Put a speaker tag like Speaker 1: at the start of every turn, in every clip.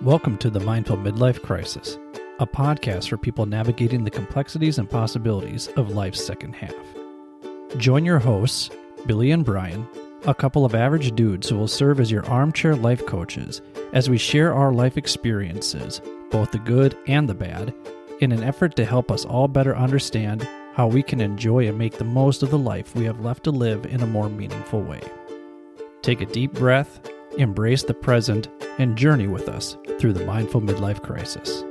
Speaker 1: Welcome to the Mindful Midlife Crisis, a podcast for people navigating the complexities and possibilities of life's second half. Join your hosts, Billy and Brian, a couple of average dudes who will serve as your armchair life coaches as we share our life experiences, both the good and the bad, in an effort to help us all better understand how we can enjoy and make the most of the life we have left to live in a more meaningful way. Take a deep breath, embrace the present, and journey with us through the Mindful Midlife Crisis.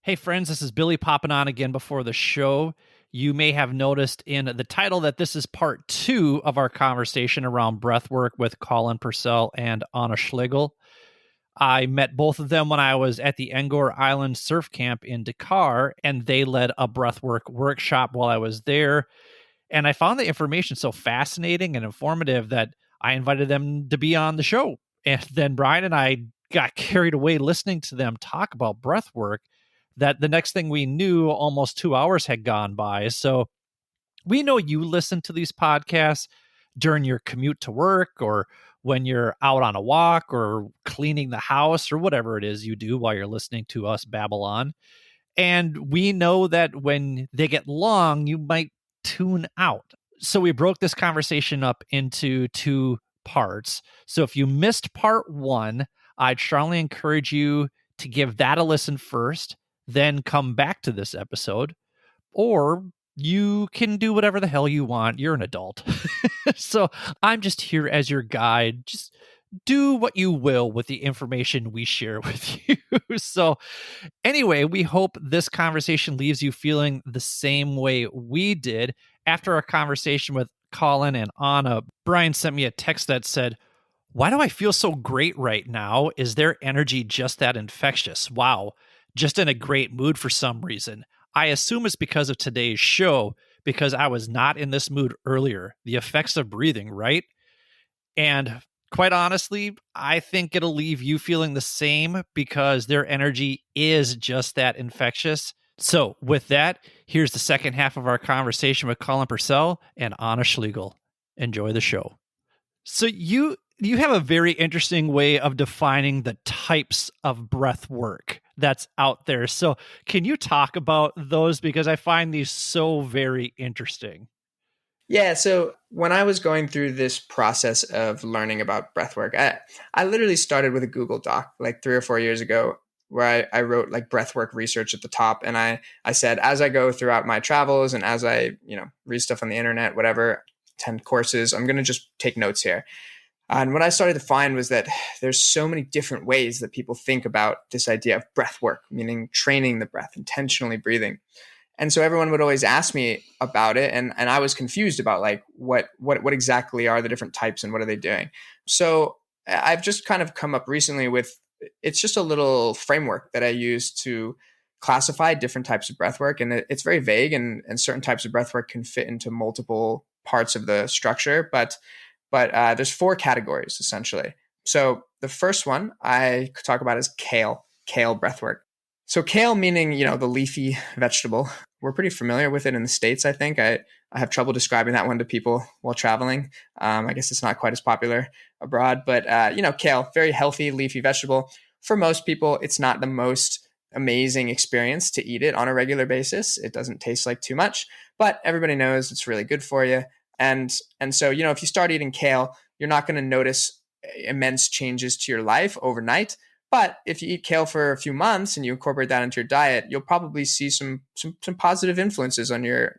Speaker 1: Hey friends, this is Billy popping on again before the show. You may have noticed in the title that this is part 2 of our conversation around breathwork with Kolin Purcell and Anna Schlegel. I met both of them when I was at the NGor Island Surf Camp in Dakar, and they led a breathwork workshop while I was there. And I found the information so fascinating and informative that I invited them to be on the show. And then Brian and I got carried away listening to them talk about breathwork that the next thing we knew, almost 2 hours had gone by. So we know you listen to these podcasts during your commute to work or when you're out on a walk or cleaning the house or whatever it is you do while you're listening to us babble on. And we know that when they get long, you might tune out. So we broke this conversation up into 2 parts. So if you missed part 1, I'd strongly encourage you to give that a listen first, then come back to this episode. Or you can do whatever the hell you want. You're an adult. So I'm just here as your guide. Just do what you will with the information we share with you. So anyway, we hope this conversation leaves you feeling the same way we did. After our conversation with Kolin and Anna, Brian sent me a text that said, "Why do I feel so great right now? Is their energy just that infectious? Wow, just in a great mood for some reason. I assume it's because of today's show, because I was not in this mood earlier. The effects of breathing, right?" And quite honestly, I think it'll leave you feeling the same because their energy is just that infectious. So with that, here's the second half of our conversation with Kolin Purcell and Anna Schlegel. Enjoy the show. So you have a very interesting way of defining the types of breath work that's out there. So can you talk about those? Because I find these so very interesting.
Speaker 2: Yeah, so when I was going through this process of learning about breathwork, I literally started with a Google Doc like 3 or 4 years ago where I wrote like breathwork research at the top. And I said, as I go throughout my travels and as I, read stuff on the internet, whatever, attend courses, I'm going to just take notes here. And what I started to find was that there's so many different ways that people think about this idea of breath work, meaning training the breath, intentionally breathing. And so everyone would always ask me about it. And I was confused about like, what exactly are the different types and what are they doing? So I've just kind of come up recently with, it's just a little framework that I use to classify different types of breath work. And it's very vague and certain types of breath work can fit into multiple parts of the structure. But there's 4 categories essentially. So the first one I could talk about is kale breathwork. So kale meaning, the leafy vegetable. We're pretty familiar with it in the States, I think. I have trouble describing that one to people while traveling. I guess it's not quite as popular abroad, but kale, very healthy leafy vegetable. For most people, it's not the most amazing experience to eat it on a regular basis. It doesn't taste like too much, but everybody knows it's really good for you. And so, if you start eating kale, you're not going to notice immense changes to your life overnight. But if you eat kale for a few months and you incorporate that into your diet, you'll probably see some positive influences on your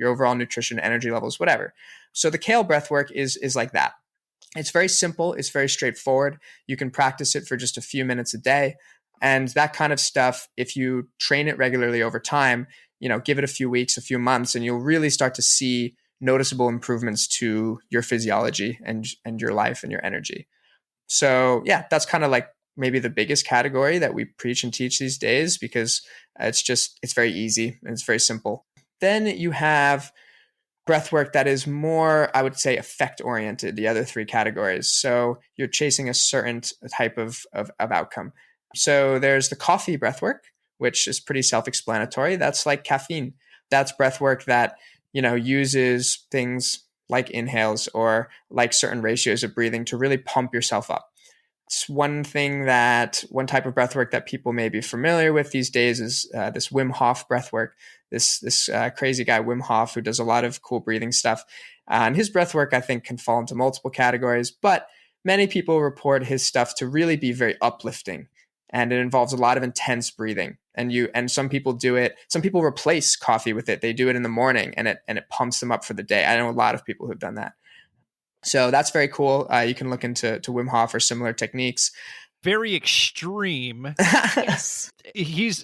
Speaker 2: overall nutrition, energy levels, whatever. So the kale breath work is like that. It's very simple. It's very straightforward. You can practice it for just a few minutes a day. And that kind of stuff, if you train it regularly over time, give it a few weeks, a few months, and you'll really start to see noticeable improvements to your physiology and your life and your energy. So yeah, that's kind of like maybe the biggest category that we preach and teach these days because it's very easy and it's very simple. Then you have breath work that is more, I would say, effect oriented, the other 3 categories. So you're chasing a certain type of outcome. So there's the coffee breath work, which is pretty self-explanatory. That's like caffeine. That's breath work that, uses things like inhales or like certain ratios of breathing to really pump yourself up. It's one type of breath work that people may be familiar with these days is this Wim Hof breath work. This crazy guy, Wim Hof, who does a lot of cool breathing stuff. And his breath work, I think, can fall into multiple categories, but many people report his stuff to really be very uplifting. And it involves a lot of intense breathing. And some people do it. Some people replace coffee with it. They do it in the morning, and it pumps them up for the day. I know a lot of people who've done that. So that's very cool. You can look into Wim Hof or similar techniques.
Speaker 1: Very extreme.
Speaker 3: Yes.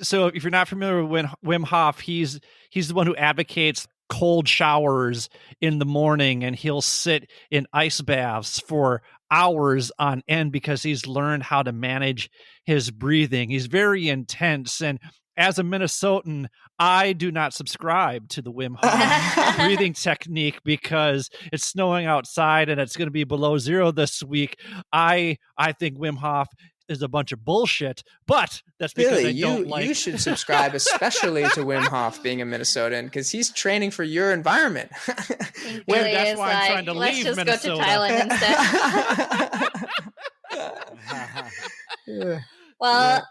Speaker 1: So if you're not familiar with Wim Hof, he's the one who advocates cold showers in the morning, and he'll sit in ice baths for hours on end because he's learned how to manage his breathing. He's very intense, and as a Minnesotan, I do not subscribe to the Wim Hof breathing technique because it's snowing outside and it's going to be below zero this week. I think Wim Hof is a bunch of bullshit, but that's because
Speaker 2: Billy,
Speaker 1: I don't like.
Speaker 2: You should subscribe, especially to Wim Hof, being a Minnesotan, because he's training for your environment.
Speaker 3: Billy
Speaker 1: that's
Speaker 3: is
Speaker 1: why I'm
Speaker 3: like,
Speaker 1: trying to
Speaker 3: let's
Speaker 1: leave
Speaker 3: just
Speaker 1: Minnesota.
Speaker 3: go to Thailand instead. Well,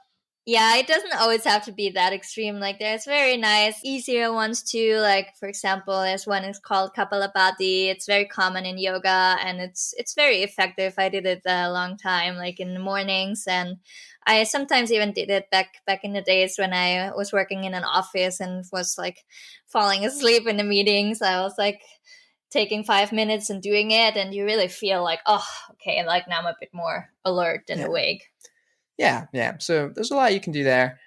Speaker 3: yeah, it doesn't always have to be that extreme. Like, there's very nice, easier ones too. Like, for example, there's one is called Kapalabhati. It's very common in yoga, and it's very effective. I did it a long time, like in the mornings, and I sometimes even did it back in the days when I was working in an office and was like falling asleep in the meetings. I was like taking 5 minutes and doing it, and you really feel like, oh, okay, like now I'm a bit more alert and awake.
Speaker 2: Yeah. So there's a lot you can do there.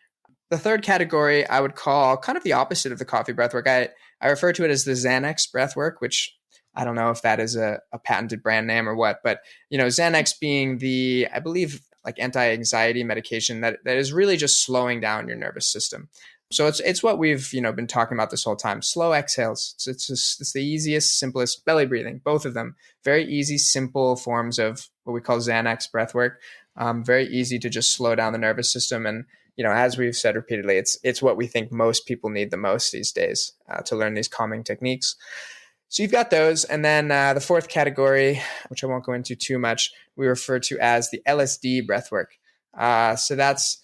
Speaker 2: The third category I would call kind of the opposite of the coffee breathwork. I refer to it as the Xanax breathwork, which I don't know if that is a patented brand name or what, but Xanax being the, I believe, like anti-anxiety medication that is really just slowing down your nervous system. So it's what we've been talking about this whole time. Slow exhales. It's the easiest, simplest belly breathing. Both of them very easy, simple forms of what we call Xanax breathwork. Very easy to just slow down the nervous system. And, as we've said repeatedly, it's what we think most people need the most these days to learn these calming techniques. So you've got those. And then the fourth category, which I won't go into too much, we refer to as the LSD breathwork. So that's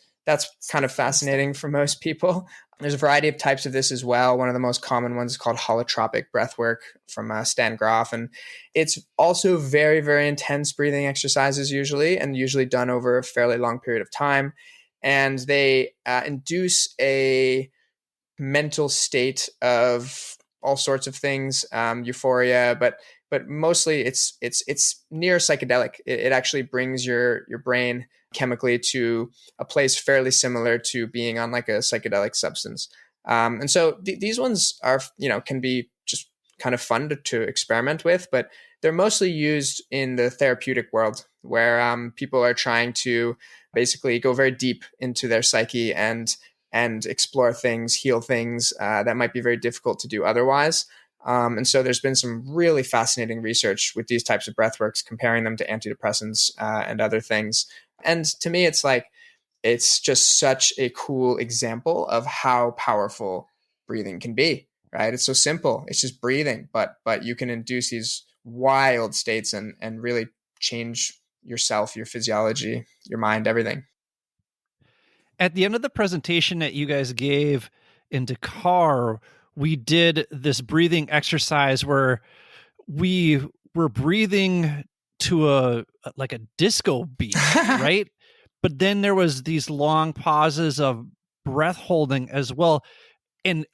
Speaker 2: kind of fascinating for most people. There's a variety of types of this as well. One of the most common ones is called holotropic breathwork from Stan Grof. And it's also very, very intense breathing exercises usually done over a fairly long period of time. And they induce a mental state of all sorts of things, euphoria, but mostly it's near psychedelic. It actually brings your brain chemically to a place fairly similar to being on like a psychedelic substance. And so these ones are, can be just kind of fun to experiment with, but they're mostly used in the therapeutic world where people are trying to basically go very deep into their psyche and explore things, heal things that might be very difficult to do otherwise. And so there's been some really fascinating research with these types of breathworks, comparing them to antidepressants and other things. And to me, it's just such a cool example of how powerful breathing can be, right? It's so simple. It's just breathing, but you can induce these wild states and really change yourself, your physiology, your mind, everything.
Speaker 1: At the end of the presentation that you guys gave in Dakar, we did this breathing exercise where we were breathing to a disco beat, right? But then there was these long pauses of breath holding as well. And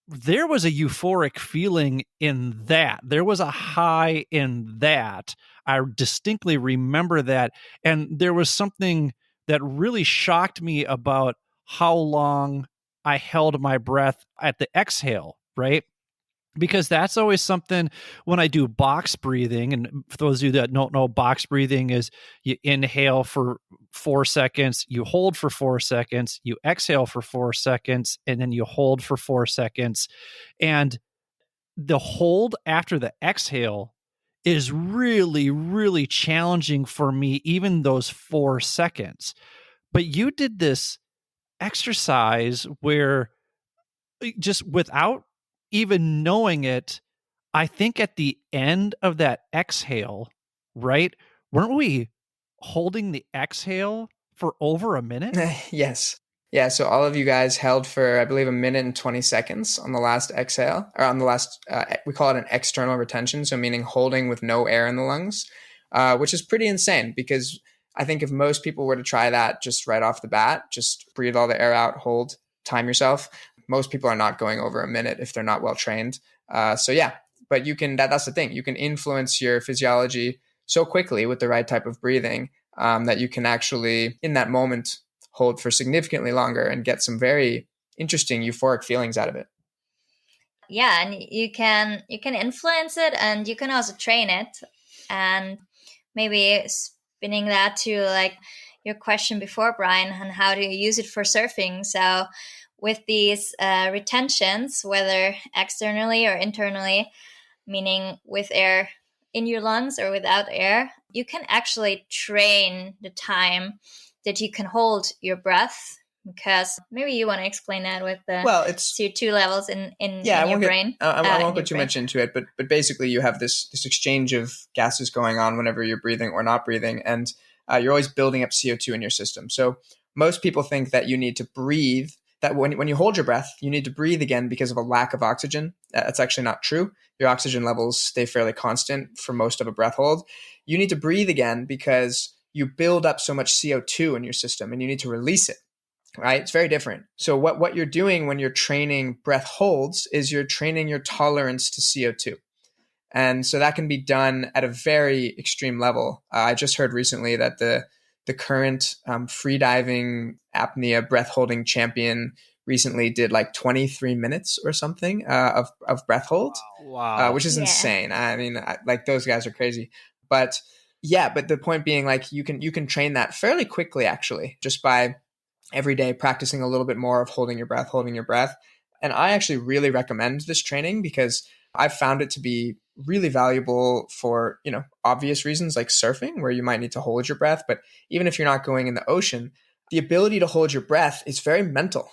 Speaker 1: there was a euphoric feeling in that. There was a high in that. I distinctly remember that. And there was something that really shocked me about how long I held my breath at the exhale, right? Because that's always something when I do box breathing. And for those of you that don't know, box breathing is you inhale for 4 seconds, you hold for 4 seconds, you exhale for 4 seconds, and then you hold for 4 seconds. And the hold after the exhale is really, really challenging for me, even those 4 seconds. But you did this exercise where just without even knowing it, I think at the end of that exhale, right? Weren't we holding the exhale for over a minute?
Speaker 2: Yes. Yeah. So all of you guys held for, I believe, 1 minute and 20 seconds on the last exhale, or on the last, we call it an external retention. So meaning holding with no air in the lungs, which is pretty insane because I think if most people were to try that just right off the bat, just breathe all the air out, hold, time yourself, most people are not going over a minute if they're not well trained. So yeah, but you can, that's the thing. You can influence your physiology so quickly with the right type of breathing that you can actually, in that moment, hold for significantly longer and get some very interesting euphoric feelings out of it.
Speaker 3: Yeah, and you can influence it, and you can also train it. And maybe spinning that to like your question before, Brian, on how do you use it for surfing. So with these retentions, whether externally or internally, meaning with air in your lungs or without air, you can actually train the time that you can hold your breath. Because maybe you want to explain that with the CO2 levels in your brain.
Speaker 2: I won't go too much into it, but basically you have this exchange of gases going on whenever you're breathing or not breathing, and you're always building up CO2 in your system. So most people think that you need to breathe, that when you hold your breath, you need to breathe again because of a lack of oxygen. That's actually not true. Your oxygen levels stay fairly constant for most of a breath hold. You need to breathe again because you build up so much CO2 in your system and you need to release it. Right? It's very different. So what you're doing when you're training breath holds is you're training your tolerance to CO2. And so that can be done at a very extreme level. I just heard recently that the current freediving apnea breath holding champion recently did like 23 minutes or something of breath hold.
Speaker 1: Wow.
Speaker 2: Which is insane. I mean, like those guys are crazy. But yeah, but the point being, like you can train that fairly quickly actually, just by every day practicing a little bit more of holding your breath. And I actually really recommend this training because I've found it to be really valuable for, obvious reasons like surfing, where you might need to hold your breath. But even if you're not going in the ocean, the ability to hold your breath is very mental,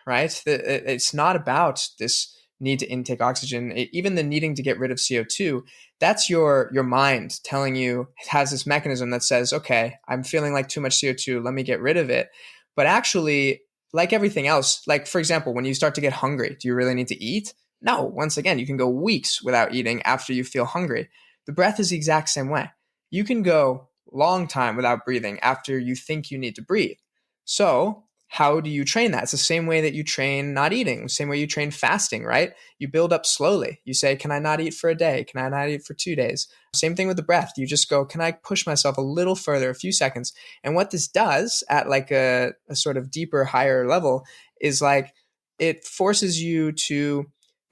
Speaker 2: right? It's not about this need to intake oxygen. Even the needing to get rid of CO2, that's your mind telling you, it has this mechanism that says, okay, I'm feeling like too much CO2, let me get rid of it. But actually, like everything else, like for example, when you start to get hungry, do you really need to eat? No. Once again, you can go weeks without eating after you feel hungry. The breath is the exact same way. You can go long time without breathing after you think you need to breathe. So how do you train that? It's the same way that you train not eating, the same way you train fasting, right? You build up slowly. You say, can I not eat for a day? Can I not eat for 2 days? Same thing with the breath. You just go, can I push myself a little further, a few seconds? And what this does at like a sort of deeper, higher level is like it forces you to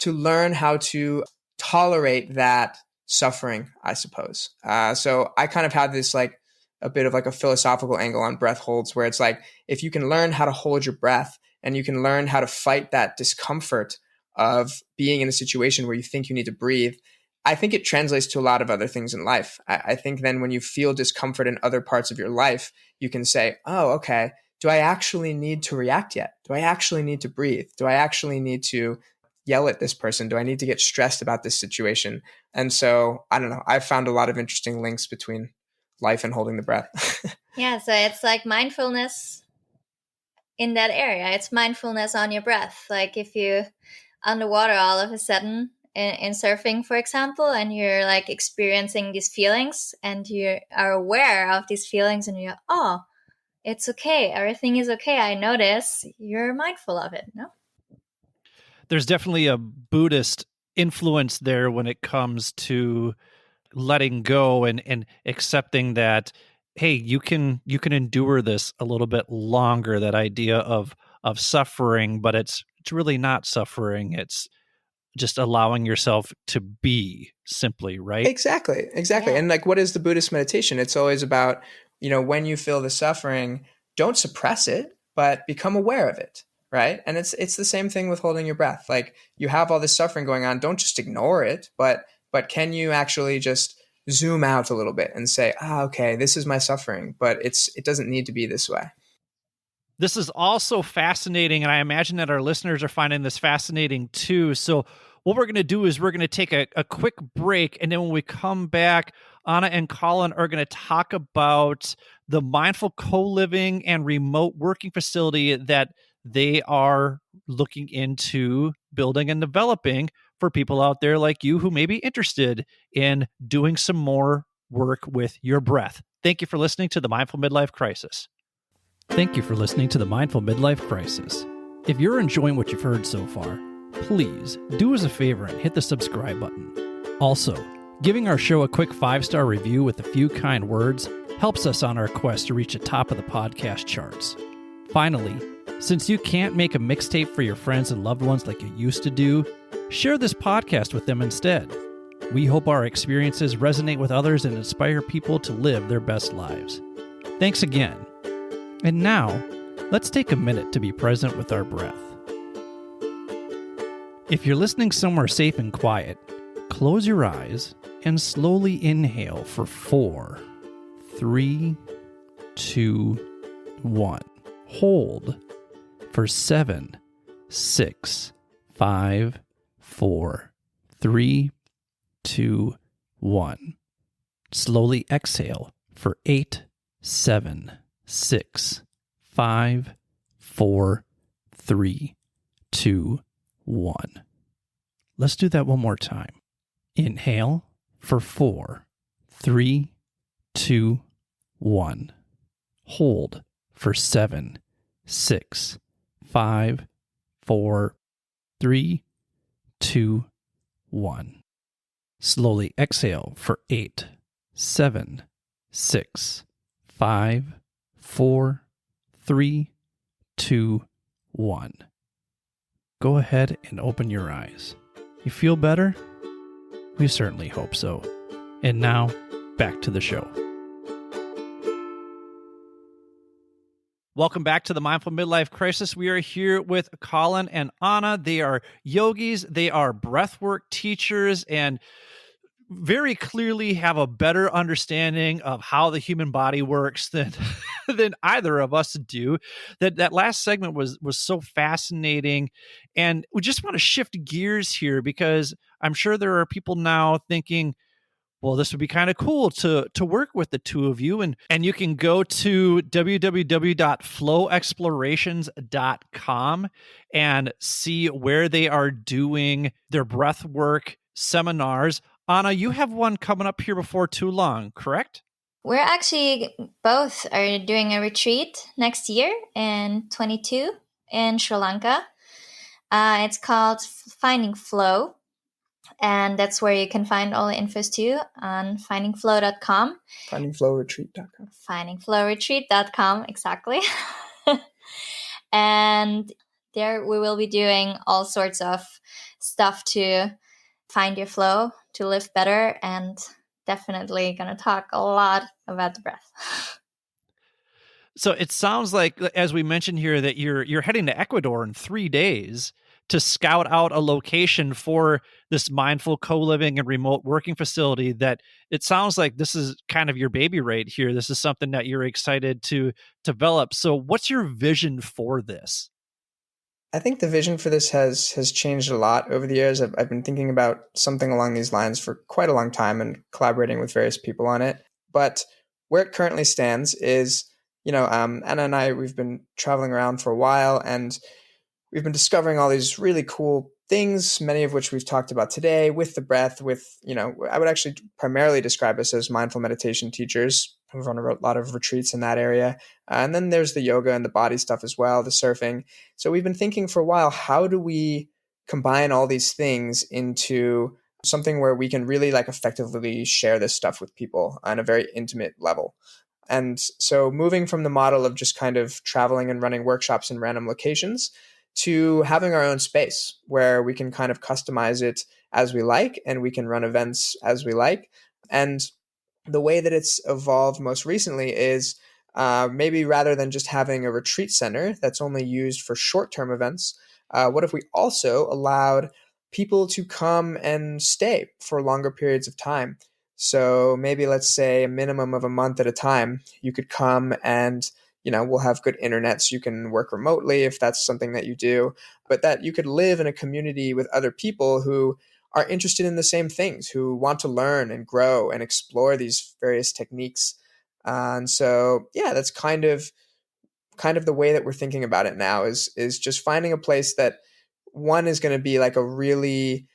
Speaker 2: learn how to tolerate that suffering, I suppose. So I kind of had this like a bit of like a philosophical angle on breath holds, where it's like, if you can learn how to hold your breath and you can learn how to fight that discomfort of being in a situation where you think you need to breathe, I think it translates to a lot of other things in life. I think then when you feel discomfort in other parts of your life, you can say, oh, okay, do I actually need to react yet? Do I actually need to breathe? Do I actually need to yell at this person? Do I need to get stressed about this situation? And so, I don't know, I've found a lot of interesting links between life and holding the breath.
Speaker 3: Yeah, so it's like mindfulness in that area. It's mindfulness on your breath. Like if you underwater all of a sudden in surfing, for example, and you're like experiencing these feelings and you are aware of these feelings and you're, oh, it's okay. Everything is okay. I notice. You're mindful of it, no?
Speaker 1: There's definitely a Buddhist influence there when it comes to letting go and accepting that, hey, you can endure this a little bit longer, that idea of suffering, but it's really not suffering. It's just allowing yourself to be simply, right?
Speaker 2: Exactly. Yeah. And like, what is the Buddhist meditation? It's always about, when you feel the suffering, don't suppress it, but become aware of it. Right. And it's the same thing with holding your breath. Like you have all this suffering going on. Don't just ignore it, but can you actually just zoom out a little bit and say, okay, this is my suffering, but it doesn't need to be this way.
Speaker 1: This is also fascinating, and I imagine that our listeners are finding this fascinating too. So what we're going to do is we're going to take a quick break, and then when we come back, Anna and Colin are going to talk about the mindful co-living and remote working facility that they are looking into building and developing for people out there like you who may be interested in doing some more work with your breath. Thank you for listening to the Mindful Midlife Crisis. Thank you for listening to the Mindful Midlife Crisis. If you're enjoying what you've heard so far, please do us a favor and hit the subscribe button. Also, giving our show a quick 5-star review with a few kind words helps us on our quest to reach the top of the podcast charts. Finally, since you can't make a mixtape for your friends and loved ones like you used to do, share this podcast with them instead. We hope our experiences resonate with others and inspire people to live their best lives. Thanks again. And now, let's take a minute to be present with our breath. If you're listening somewhere safe and quiet, close your eyes and slowly inhale for 4, 3, 2, 1. Hold for 7, 6, 5, 4, 3, 2, 1. Slowly exhale for 8, 7, 6, 5, 4, 3, 2, 1. Let's do that one more time. Inhale for 4, 3, 2, 1. Hold for 7, 6, 5, 4, 3, 2, 1. Slowly exhale for 8, 7, 6, 5, 4, 3, 2, 1. Go ahead and open your eyes. You feel better? We certainly hope so. And now, back to the show. Welcome back to the Mindful Midlife Crisis. We are here with Kolin and Anna. They are yogis. They are breathwork teachers and very clearly have a better understanding of how the human body works than either of us do. That last segment was so fascinating. And we just want to shift gears here because I'm sure there are people now thinking, well, this would be kind of cool to work with the two of you. And you can go to www.flowexplorations.com and see where they are doing their breathwork seminars. Anna, you have one coming up here before too long, correct?
Speaker 3: We're actually both are doing a retreat next year in 22 in Sri Lanka. It's called Finding Flow. And that's where you can find all the infos too on findingflow.com.
Speaker 2: Findingflowretreat.com.
Speaker 3: Findingflowretreat.com, exactly. And there we will be doing all sorts of stuff to find your flow, to live better, and definitely going to talk a lot about the breath.
Speaker 1: So it sounds like, as we mentioned here, that you're heading to Ecuador in 3 days to scout out a location for this mindful co-living and remote working facility. That it sounds like this is kind of your baby right here. This is something that you're excited to develop. So what's your vision for this?
Speaker 2: I think the vision for this has changed a lot over the years. I've been thinking about something along these lines for quite a long time and collaborating with various people on it. But where it currently stands is, Anna and I, we've been traveling around for a while and we've been discovering all these really cool things, many of which we've talked about today with the breath, I would actually primarily describe us as mindful meditation teachers. We've run a lot of retreats in that area. And then there's the yoga and the body stuff as well, the surfing. So we've been thinking for a while, how do we combine all these things into something where we can really effectively share this stuff with people on a very intimate level? And so moving from the model of just kind of traveling and running workshops in random locations to having our own space where we can kind of customize it as we like and we can run events as we like. And the way that it's evolved most recently is maybe rather than just having a retreat center that's only used for short-term events, what if we also allowed people to come and stay for longer periods of time? So maybe let's say a minimum of a month at a time, you could come and we'll have good internet so you can work remotely if that's something that you do, but that you could live in a community with other people who are interested in the same things, who want to learn and grow and explore these various techniques. And so, yeah, that's kind of the way that we're thinking about it now is just finding a place that one is going to be like a really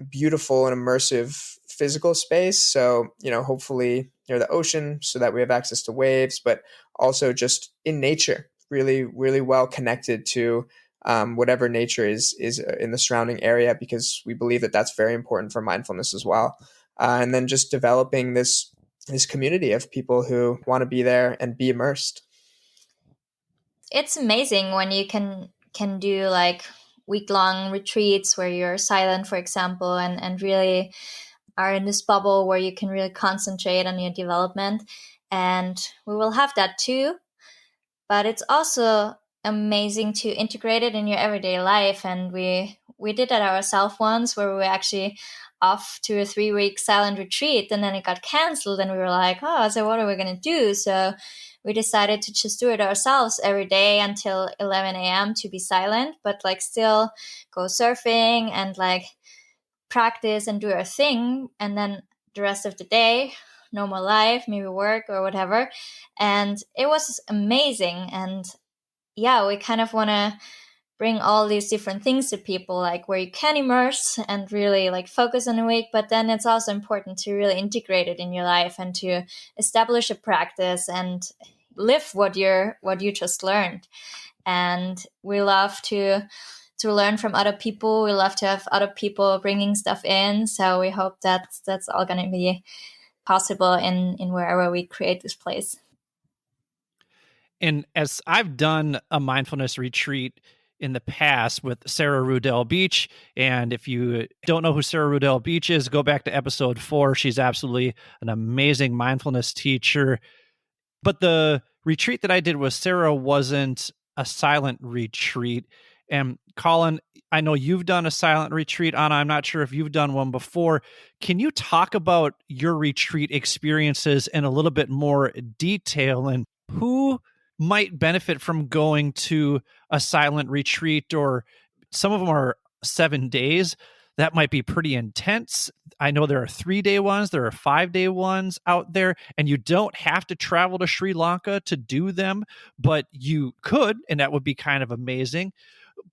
Speaker 2: beautiful and immersive physical space. So, hopefully near the ocean so that we have access to waves, but also just in nature, really, really well connected to whatever nature is in the surrounding area, because we believe that that's very important for mindfulness as well. And then just developing this community of people who want to be there and be immersed.
Speaker 3: It's amazing when you can do like week-long retreats where you're silent, for example, and really are in this bubble where you can really concentrate on your development. And we will have that too. But it's also amazing to integrate it in your everyday life. And we did that ourselves once, where we were actually off to a 3-week silent retreat, and then it got canceled, and we were like, oh, so what are we going to do? So we decided to just do it ourselves every day until 11 a.m. to be silent, but like still go surfing and like practice and do our thing. And then the rest of the day, normal life, maybe work or whatever. And it was amazing. And yeah, we kind of want to bring all these different things to people, like where you can immerse and really like focus on a week, but then it's also important to really integrate it in your life and to establish a practice and live what you just learned. And we love to learn from other people. We love to have other people bringing stuff in. So we hope that that's all going to be possible in wherever we create this place.
Speaker 1: And as I've done a mindfulness retreat in the past with Sarah Rudell Beach, and if you don't know who Sarah Rudell Beach is, go back to episode 4. She's absolutely an amazing mindfulness teacher. But the retreat that I did with Sarah wasn't a silent retreat. And Kolin, I know you've done a silent retreat. Anna, I'm not sure if you've done one before. Can you talk about your retreat experiences in a little bit more detail, and who might benefit from going to a silent retreat? Or some of them are 7 days. That might be pretty intense. I know there are 3-day ones, there are 5-day ones out there, and you don't have to travel to Sri Lanka to do them, but you could, and that would be kind of amazing.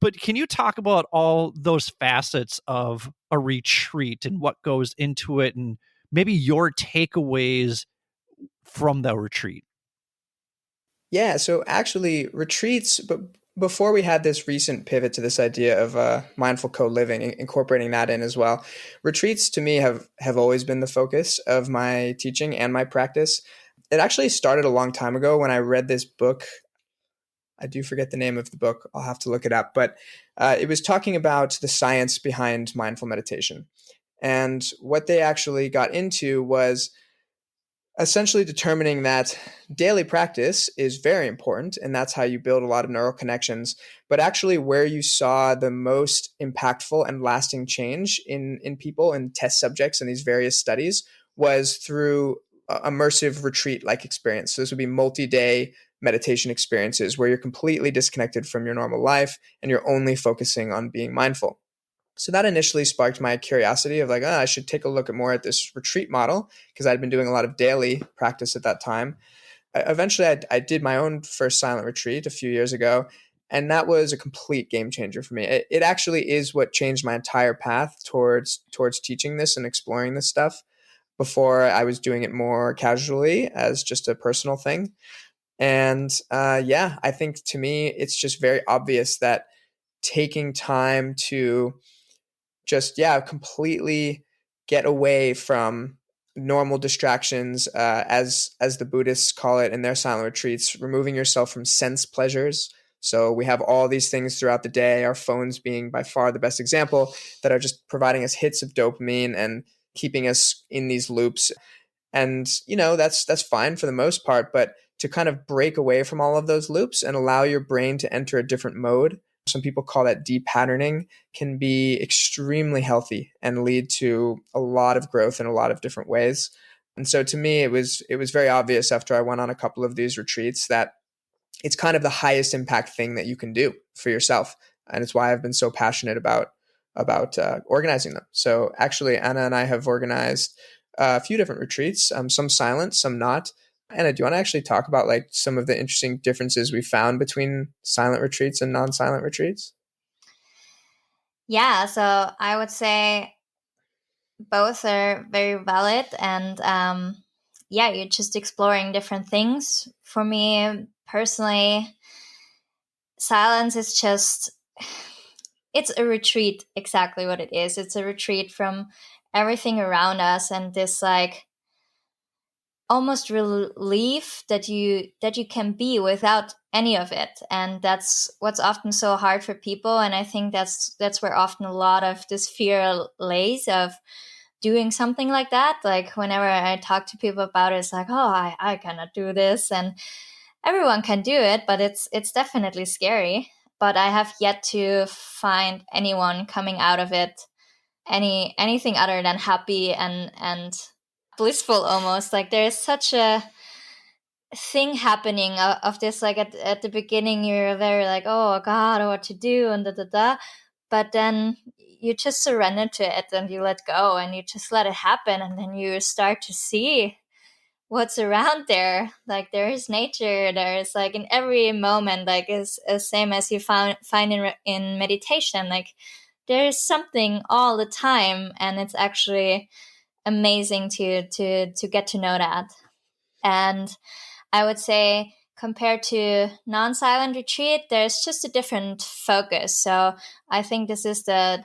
Speaker 1: But can you talk about all those facets of a retreat and what goes into it, and maybe your takeaways from the retreat?
Speaker 2: Yeah, so actually retreats, but before we had this recent pivot to this idea of mindful co-living, incorporating that in as well, retreats to me have always been the focus of my teaching and my practice. It actually started a long time ago when I read this book. I do forget the name of the book. I'll have to look it up. But it was talking about the science behind mindful meditation. And what they actually got into was essentially determining that daily practice is very important, and that's how you build a lot of neural connections. But actually where you saw the most impactful and lasting change in people and test subjects in these various studies was through immersive retreat-like experience. So this would be multi-day meditation experiences where you're completely disconnected from your normal life and you're only focusing on being mindful. So that initially sparked my curiosity of like, I should take a look at more at this retreat model, because I'd been doing a lot of daily practice at that time. Eventually, I did my own first silent retreat a few years ago, and that was a complete game changer for me. It actually is what changed my entire path towards teaching this and exploring this stuff. Before, I was doing it more casually as just a personal thing. And yeah, I think to me, it's just very obvious that taking time to just, yeah, completely get away from normal distractions, as the Buddhists call it in their silent retreats, removing yourself from sense pleasures. So we have all these things throughout the day, our phones being by far the best example, that are just providing us hits of dopamine and keeping us in these loops. And that's fine for the most part, but to kind of break away from all of those loops and allow your brain to enter a different mode, some people call that de-patterning, can be extremely healthy and lead to a lot of growth in a lot of different ways. And so to me, it was very obvious after I went on a couple of these retreats that it's kind of the highest impact thing that you can do for yourself. And it's why I've been so passionate about organizing them. So actually, Anna and I have organized a few different retreats, some silent, some not. Anna, do you want to actually talk about like some of the interesting differences we found between silent retreats and non-silent retreats?
Speaker 3: Yeah, so I would say both are very valid, and yeah, you're just exploring different things. For me personally, silence is just, it's a retreat, exactly what it is. It's a retreat from everything around us, and this like almost relief that you can be without any of it. And that's what's often so hard for people, and I think that's where often a lot of this fear lays of doing something like that. Like whenever I talk to people about it, it's like, oh, I cannot do this, and everyone can do it, but it's definitely scary. But I have yet to find anyone coming out of it anything other than happy and blissful almost. Like there's such a thing happening of this, like at the beginning you're very like, oh god, what to do, and da da da, but then you just surrender to it and you let go and you just let it happen, and then you start to see what's around there. Like there is nature, there's like in every moment, like is same as you find in meditation, like there is something all the time, and it's actually amazing to get to know that. And I would say compared to non-silent retreat, there's just a different focus. So I think this is the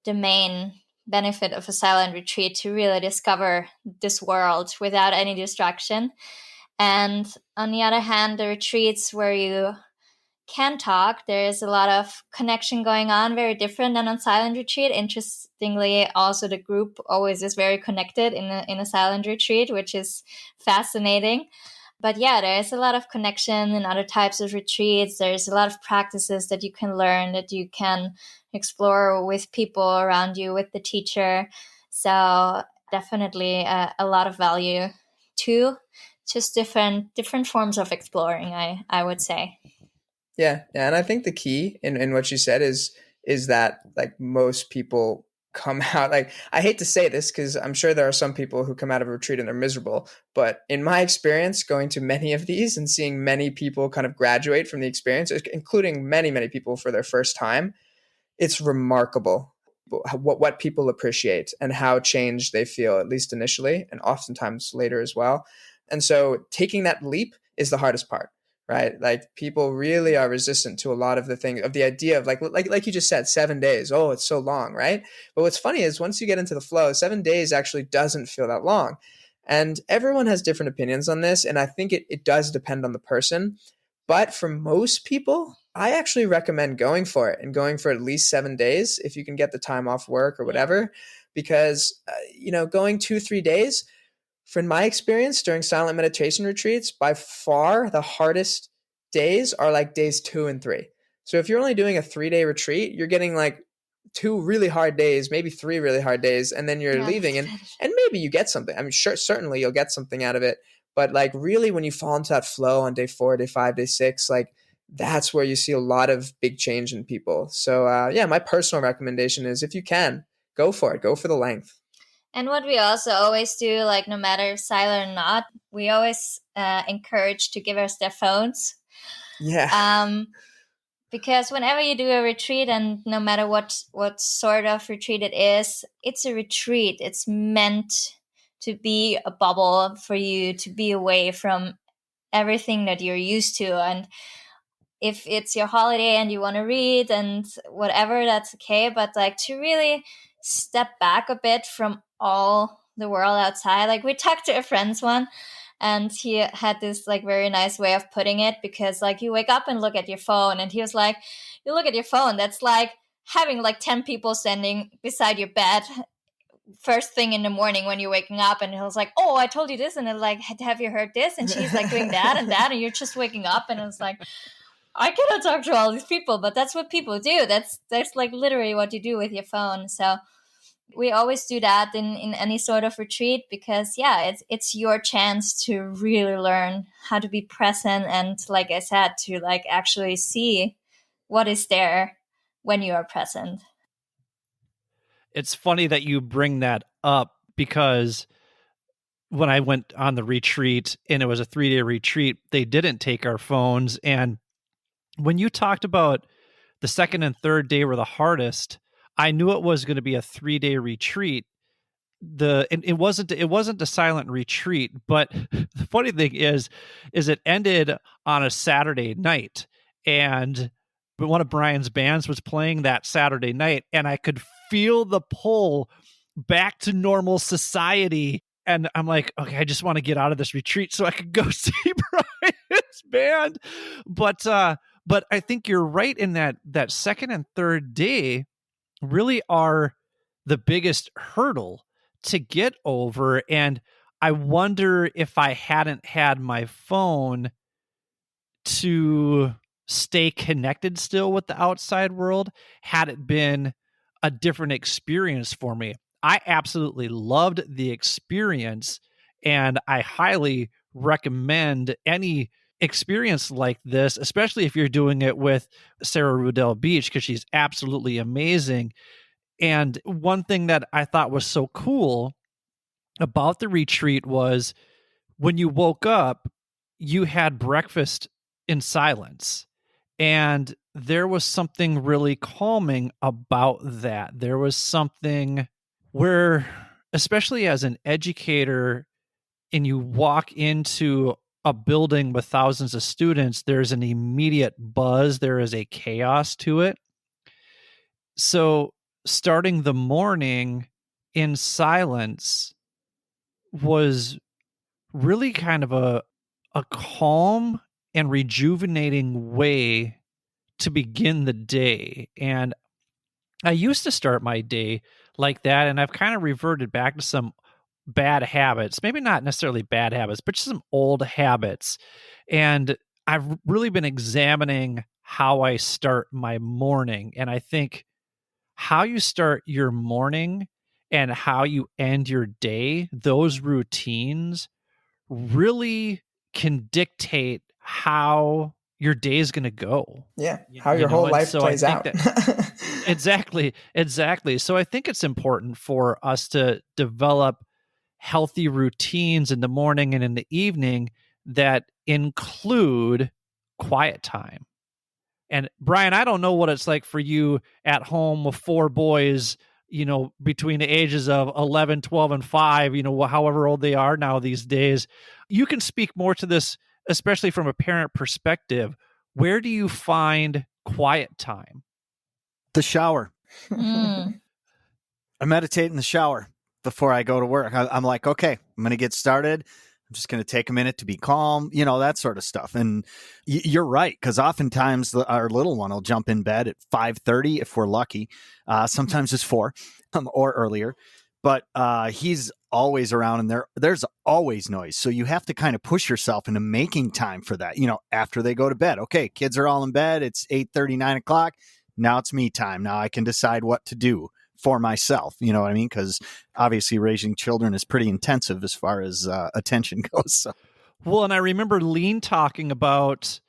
Speaker 3: main benefit of a silent retreat, to really discover this world without any distraction. And on the other hand, the retreats where you can talk, there's a lot of connection going on, very different than on silent retreat. Interestingly, also the group always is very connected in a silent retreat, which is fascinating. But yeah, there's a lot of connection in other types of retreats. There's a lot of practices that you can learn, that you can explore with people around you, with the teacher. So definitely a lot of value too. Just different forms of exploring, I would say.
Speaker 2: Yeah, and I think the key in what you said is that like most people come out, like I hate to say this because I'm sure there are some people who come out of a retreat and they're miserable, but in my experience going to many of these and seeing many people kind of graduate from the experience, including many people for their first time, it's remarkable what people appreciate and how changed they feel, at least initially and oftentimes later as well. And so taking that leap is the hardest part, right? Like people really are resistant to a lot of the things, of the idea of like you just said, 7 days. Oh, it's so long, right? But what's funny is once you get into the flow, 7 days actually doesn't feel that long. And everyone has different opinions on this. And I think it does depend on the person. But for most people, I actually recommend going for it and going for at least 7 days if you can get the time off work or whatever, because, going 2-3 days, from my experience during silent meditation retreats, by far the hardest days are like days 2 and 3. So if you're only doing a 3-day retreat, you're getting like 2 really hard days, maybe 3 really hard days, and then you're leaving and maybe you get something. I mean, sure, certainly you'll get something out of it. But like really when you fall into that flow on day 4, day 5, day 6, like that's where you see a lot of big change in people. So yeah, my personal recommendation is if you can, go for it. Go for the length.
Speaker 3: And what we also always do, like no matter if silent or not, we always encourage to give us their phones.
Speaker 2: Yeah.
Speaker 3: Because whenever you do a retreat, and no matter what sort of retreat it is, it's a retreat. It's meant to be a bubble for you to be away from everything that you're used to. And if it's your holiday and you want to read and whatever, that's okay. But like to really step back a bit from all the world outside. Like we talked to a friend's one, and he had this like very nice way of putting it, because like you wake up and look at your phone, and he was like, you look at your phone, that's like having like 10 people standing beside your bed first thing in the morning when you're waking up. And he was like, oh, I told you this, and it's like, have you heard this? And she's like doing that and that, and you're just waking up, and it's like, I cannot talk to all these people, but that's what people do. That's like literally what you do with your phone. So We always do that in any sort of retreat because, it's your chance to really learn how to be present and, like I said, to like actually see what is there when you are present.
Speaker 1: It's funny that you bring that up because when I went on the retreat and it was a 3-day retreat, they didn't take our phones. And when you talked about the second and third day were the hardest, I knew it was going to be a 3-day retreat. It wasn't a silent retreat, but the funny thing is it ended on a Saturday night, and one of Brian's bands was playing that Saturday night, and I could feel the pull back to normal society. And I'm like, okay, I just want to get out of this retreat so I could go see Brian's band. But I think you're right in that second and third day really are the biggest hurdle to get over. And I wonder if I hadn't had my phone to stay connected still with the outside world, had it been a different experience for me. I absolutely loved the experience, and I highly recommend any experience like this, especially if you're doing it with Sarah Rudell Beach, because she's absolutely amazing. And one thing that I thought was so cool about the retreat was when you woke up, you had breakfast in silence. And there was something really calming about that. There was something where, especially as an educator, and you walk into a building with thousands of students, there's an immediate buzz. There is a chaos to it. So starting the morning in silence was really kind of a calm and rejuvenating way to begin the day. And I used to start my day like that, and I've kind of reverted back to some bad habits, maybe not necessarily bad habits, but just some old habits. And I've really been examining how I start my morning. And I think how you start your morning and how you end your day, those routines really can dictate how your day is going to go.
Speaker 2: Yeah, how your whole life plays out.
Speaker 1: Exactly. So I think it's important for us to develop healthy routines in the morning and in the evening that include quiet time. And Brian, I don't know what it's like for you at home with 4 boys, between the ages of 11, 12, and 5, however old they are now these days. You can speak more to this, especially from a parent perspective. Where do you find quiet time?
Speaker 4: The shower. I meditate in the shower before I go to work. I'm like, okay, I'm going to get started. I'm just going to take a minute to be calm, that sort of stuff. And you're right, because oftentimes our little one will jump in bed at 5:30 if we're lucky. Sometimes it's 4 or earlier. But he's always around, and there's always noise. So you have to kind of push yourself into making time for that, after they go to bed. Okay, kids are all in bed. It's 8:30, 9 o'clock. Now it's me time. Now I can decide what to do for myself. You know what I mean? Because obviously raising children is pretty intensive as far as attention goes. So.
Speaker 1: Well, and I remember Lean talking about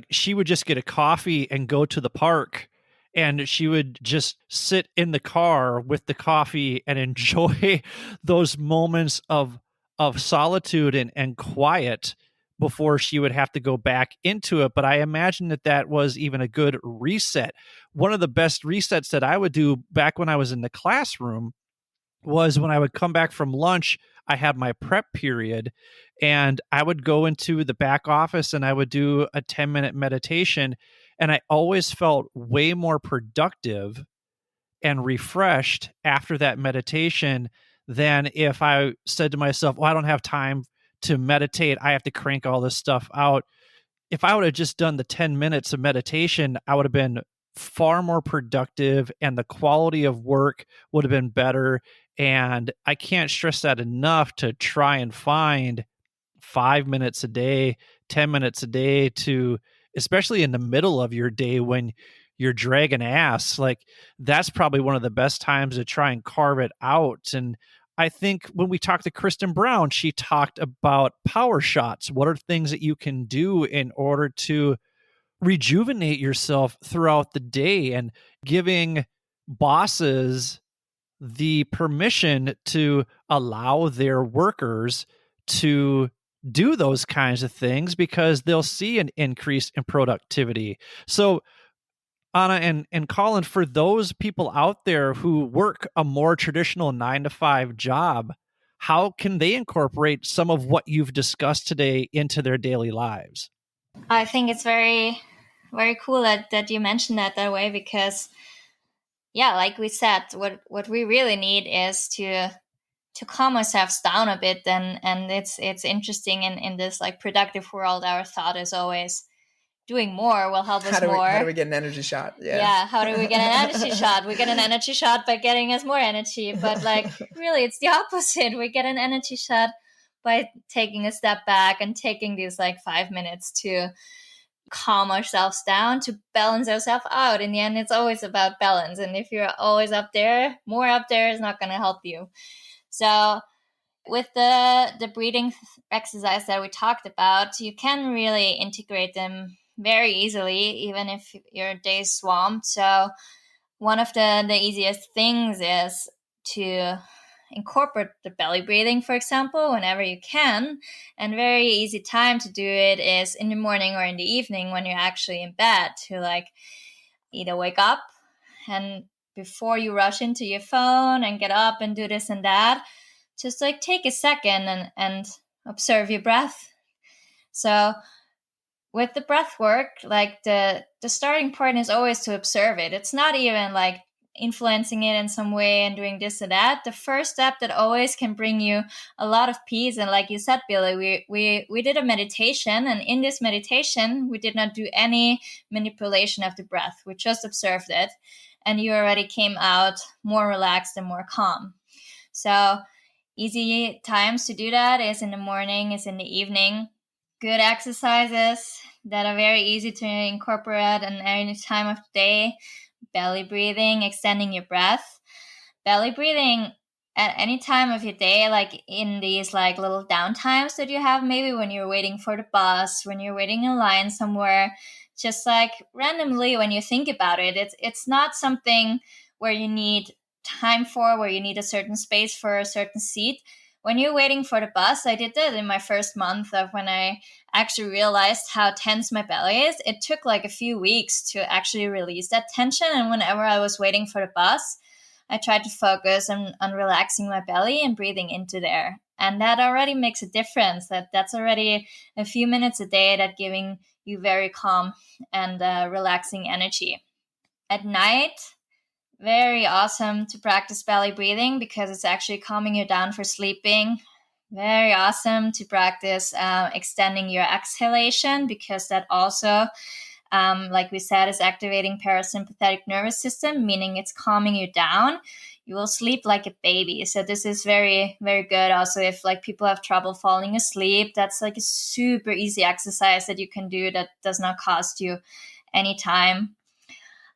Speaker 1: she would just get a coffee and go to the park, and she would just sit in the car with the coffee and enjoy those moments of solitude and quiet before she would have to go back into it. But I imagine that was even a good reset. One of the best resets that I would do back when I was in the classroom was when I would come back from lunch. I had my prep period, and I would go into the back office and I would do a 10-minute meditation. And I always felt way more productive and refreshed after that meditation than if I said to myself, well, I don't have time to meditate. I have to crank all this stuff out. If I would have just done the 10 minutes of meditation, I would have been far more productive, and the quality of work would have been better. And I can't stress that enough, to try and find 5 minutes a day, 10 minutes a day, to, especially in the middle of your day when you're dragging ass, like that's probably one of the best times to try and carve it out. And I think when we talked to Kristen Brown, she talked about power shots. What are things that you can do in order to rejuvenate yourself throughout the day, and giving bosses the permission to allow their workers to do those kinds of things because they'll see an increase in productivity. So Anna and Kolin, for those people out there who work a more traditional 9-to-5 job, how can they incorporate some of what you've discussed today into their daily lives?
Speaker 3: I think it's very, very cool that you mentioned that way, because yeah, like we said, what we really need is to calm ourselves down a bit, and it's interesting in this like productive world, our thought is always doing more will help us more.
Speaker 2: How do we get an energy shot?
Speaker 3: Yeah, how do we get an energy shot? We get an energy shot by getting us more energy, but like really it's the opposite. We get an energy shot by taking a step back and taking these like 5 minutes to calm ourselves down, to balance ourselves out. In the end, it's always about balance, and if you're always up there, more up there is not going to help you. So with the breathing exercise that we talked about, you can really integrate them very easily, even if your day is swamped. So one of the easiest things is to incorporate the belly breathing, for example, whenever you can. And very easy time to do it is in the morning or in the evening when you're actually in bed, to like either wake up and before you rush into your phone and get up and do this and that, just like take a second and observe your breath. So with the breath work, like the starting point is always to observe it. It's not even like influencing it in some way and doing this or that. The first step that always can bring you a lot of peace, and like you said, Billy, we did a meditation, and in this meditation we did not do any manipulation of the breath. We just observed it, and you already came out more relaxed and more calm. So easy times to do that is in the morning, is in the evening. Good exercises that are very easy to incorporate at any time of the day. Belly breathing, extending your breath. Belly breathing at any time of your day, like in these like little downtimes that you have, maybe when you're waiting for the bus, when you're waiting in line somewhere, just like randomly when you think about it. It's not something where you need time for, where you need a certain space for a certain seat. When you're waiting for the bus, I did that in my first month of when I actually realized how tense my belly is. It took like a few weeks to actually release that tension. And whenever I was waiting for the bus, I tried to focus on relaxing my belly and breathing into there. And that already makes a difference. That's already a few minutes a day that giving you very calm and relaxing energy. At night, very awesome to practice belly breathing because it's actually calming you down for sleeping. Very awesome to practice extending your exhalation because that also, like we said, is activating parasympathetic nervous system, meaning it's calming you down. You will sleep like a baby. So this is very, very good. Also, if like people have trouble falling asleep, that's like a super easy exercise that you can do that does not cost you any time.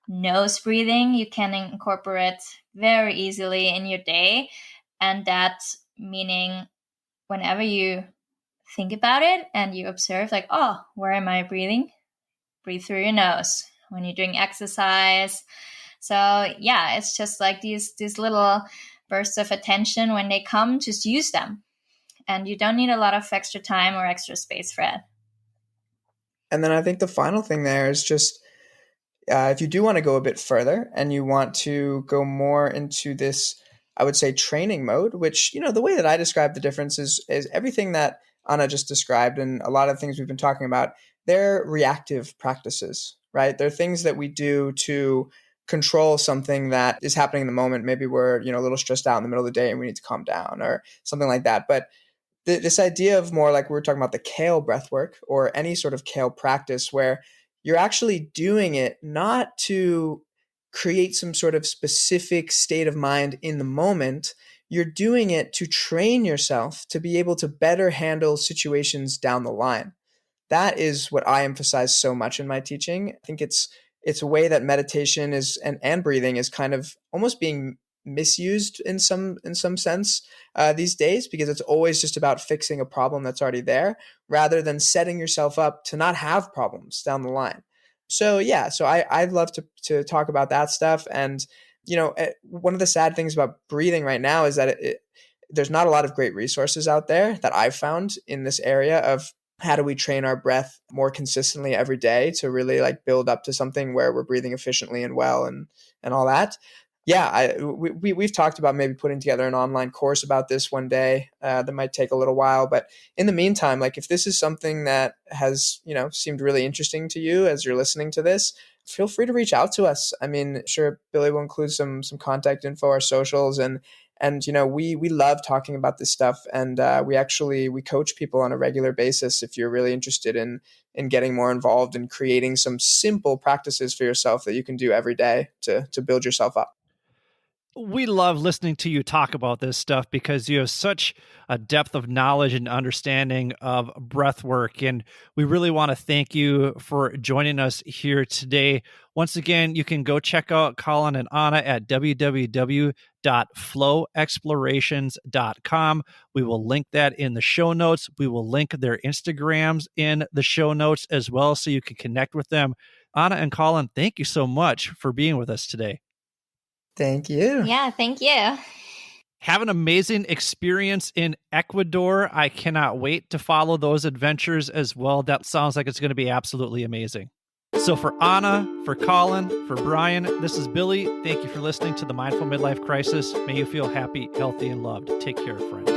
Speaker 3: Nose breathing, you can incorporate very easily in your day. And that meaning whenever you think about it and you observe like, oh, where am I breathing? Breathe through your nose when you're doing exercise. So yeah, it's just like these little bursts of attention. When they come, just use them. And you don't need a lot of extra time or extra space for it.
Speaker 2: And then I think the final thing there is just, if you do want to go a bit further and you want to go more into this, I would say, training mode, which, the way that I describe the difference is everything that Anna just described and a lot of things we've been talking about, they're reactive practices, right? They're things that we do to control something that is happening in the moment. Maybe we're, a little stressed out in the middle of the day and we need to calm down or something like that. But this idea of more like we were talking about the kale breath work or any sort of kale practice where you're actually doing it not to create some sort of specific state of mind in the moment. You're doing it to train yourself to be able to better handle situations down the line. That is what I emphasize so much in my teaching. I think it's it's a way that meditation is and breathing is kind of almost being misused in some sense these days, because it's always just about fixing a problem that's already there rather than setting yourself up to not have problems down the line. So yeah, so I'd love to talk about that stuff. And one of the sad things about breathing right now is that there's not a lot of great resources out there that I've found in this area of how do we train our breath more consistently every day to really like build up to something where we're breathing efficiently and well and all that. Yeah, we've talked about maybe putting together an online course about this one day. That might take a little while, but in the meantime, like if this is something that has seemed really interesting to you as you're listening to this, feel free to reach out to us. I mean, sure, Billy will include some contact info, our socials, and we love talking about this stuff, and we coach people on a regular basis. If you're really interested in getting more involved and creating some simple practices for yourself that you can do every day to build yourself up.
Speaker 1: We love listening to you talk about this stuff because you have such a depth of knowledge and understanding of breath work. And we really want to thank you for joining us here today. Once again, you can go check out Kolin and Anna at www.flowexplorations.com. We will link that in the show notes. We will link their Instagrams in the show notes as well, so you can connect with them. Anna and Kolin, thank you so much for being with us today.
Speaker 2: Thank you.
Speaker 3: Yeah, thank you.
Speaker 1: Have an amazing experience in Ecuador. I cannot wait to follow those adventures as well. That sounds like it's going to be absolutely amazing. So for Anna, for Kolin, for Brian, this is Billy. Thank you for listening to the Mindful Midlife Crisis. May you feel happy, healthy, and loved. Take care, friends.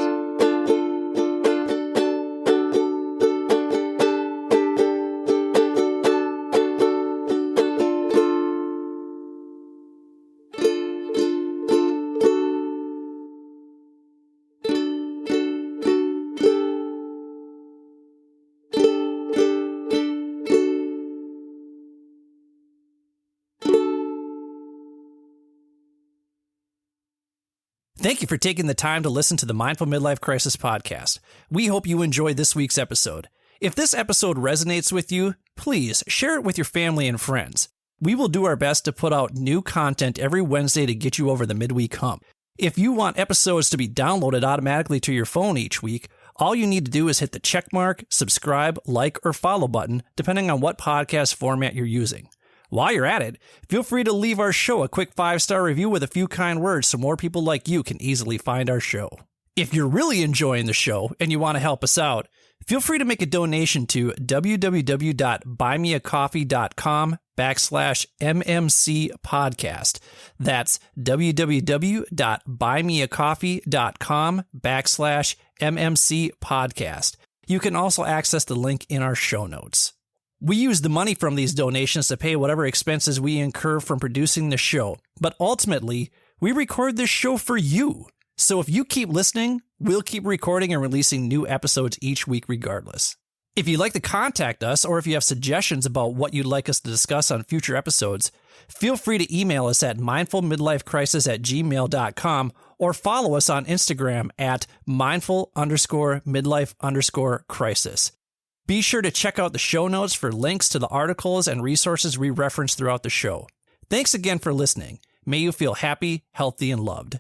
Speaker 1: Thank you for taking the time to listen to the Mindful Midlife Crisis podcast. We hope you enjoyed this week's episode. If this episode resonates with you, please share it with your family and friends. We will do our best to put out new content every Wednesday to get you over the midweek hump. If you want episodes to be downloaded automatically to your phone each week, all you need to do is hit the checkmark, subscribe, like, or follow button, depending on what podcast format you're using. While you're at it, feel free to leave our show a quick 5-star review with a few kind words so more people like you can easily find our show. If you're really enjoying the show and you want to help us out, feel free to make a donation to www.buymeacoffee.com/MMC podcast. That's www.buymeacoffee.com/MMC podcast. You can also access the link in our show notes. We use the money from these donations to pay whatever expenses we incur from producing the show, but ultimately, we record this show for you. So if you keep listening, we'll keep recording and releasing new episodes each week regardless. If you'd like to contact us, or if you have suggestions about what you'd like us to discuss on future episodes, feel free to email us at mindfulmidlifecrisis@gmail.com or follow us on Instagram at mindful_midlife_crisis. Be sure to check out the show notes for links to the articles and resources we reference throughout the show. Thanks again for listening. May you feel happy, healthy, and loved.